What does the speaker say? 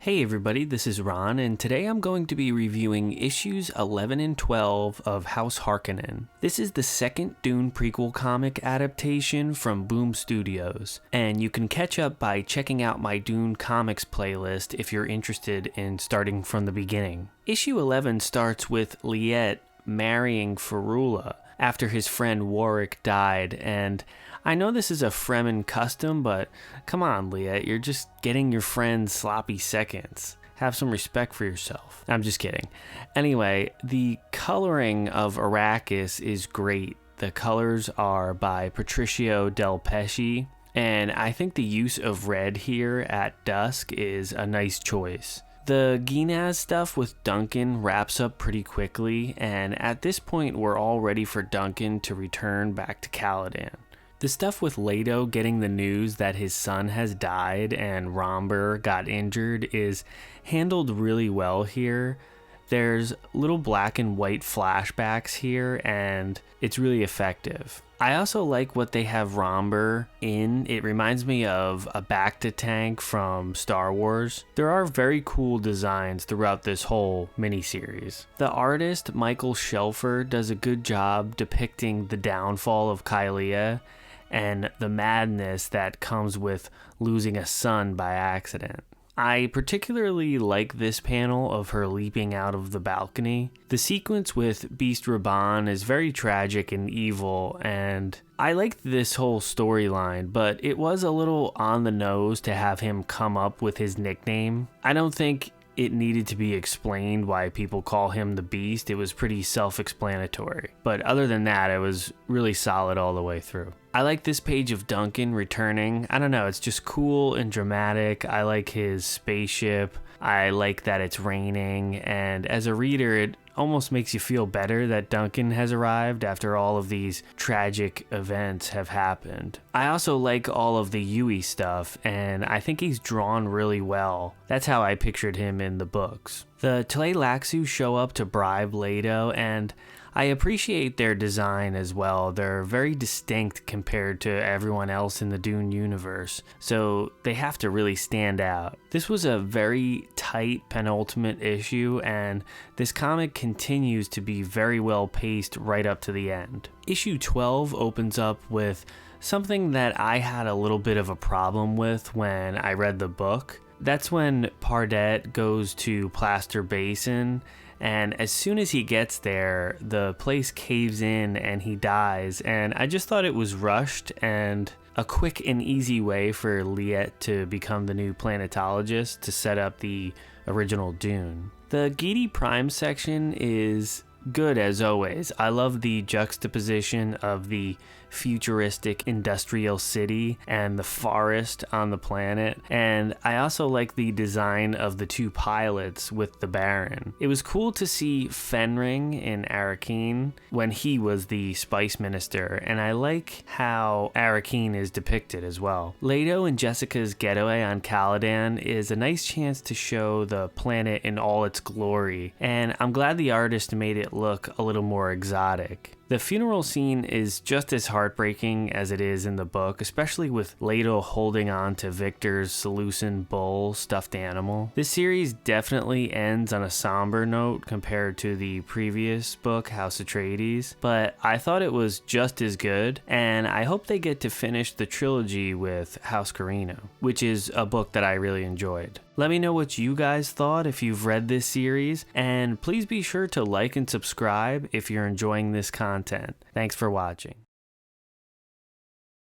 Hey everybody, this is Ron, and today I'm going to be reviewing issues 11 and 12 of House Harkonnen. This is the second Dune prequel comic adaptation from Boom Studios, and you can catch up by checking out my Dune comics playlist if you're interested in starting from the beginning. Issue 11 starts with Liet marrying Ferula after his friend Warwick died, and I know this is a Fremen custom, but come on, Liet, you're just getting your friend's sloppy seconds. Have some respect for yourself. I'm just kidding. Anyway, the coloring of Arrakis is great. The colors are by Patricio Del Pesce, and I think the use of red here at dusk is a nice choice. The Ginaz stuff with Duncan wraps up pretty quickly, and at this point we're all ready for Duncan to return back to Caladan. The stuff with Leto getting the news that his son has died and Romber got injured is handled really well here. There's little black and white flashbacks here, and it's really effective. I also like what they have Romber in. It reminds me of a Bacta tank from Star Wars. There are very cool designs throughout this whole miniseries. The artist, Michael Shelfer, does a good job depicting the downfall of Kylea and the madness that comes with losing a son by accident. I particularly like this panel of her leaping out of the balcony. The sequence with Beast Raban is very tragic and evil, and I liked this whole storyline, but it was a little on the nose to have him come up with his nickname. I don't think it needed to be explained why people call him the Beast. It was pretty self-explanatory. But other than that, it was really solid all the way through. I like this page of Duncan returning. I don't know, it's just cool and dramatic. I like his spaceship. I like that it's raining. And as a reader, it almost makes you feel better that Duncan has arrived after all of these tragic events have happened. I also like all of the Yui stuff, and I think he's drawn really well. That's how I pictured him in the books. The Tleilaxu show up to bribe Leto, and I appreciate their design as well. They're very distinct compared to everyone else in the Dune universe, so they have to really stand out. This was a very tight penultimate issue, and this comic continues to be very well paced right up to the end. Issue 12 opens up with something that I had a little bit of a problem with when I read the book. That's when Pardet goes to Plaster Basin, and as soon as he gets there, the place caves in and he dies, and I just thought it was rushed and a quick and easy way for Liet to become the new planetologist to set up the original Dune. The Giedi Prime section is good as always. I love the juxtaposition of the futuristic industrial city and the forest on the planet, and I also like the design of the two pilots with the Baron. It was cool to see Fenring in Arrakeen when he was the spice minister, and I like how Arrakeen is depicted as well. Leto and Jessica's getaway on Caladan is a nice chance to show the planet in all its glory, and I'm glad the artist made it look a little more exotic. The funeral scene is just as heartbreaking as it is in the book, especially with Leto holding on to Victor's Seleucid bull stuffed animal. This series definitely ends on a somber note compared to the previous book, House Atreides, but I thought it was just as good, and I hope they get to finish the trilogy with House Carino, which is a book that I really enjoyed. Let me know what you guys thought if you've read this series, and please be sure to like and subscribe if you're enjoying this content. Thanks for watching.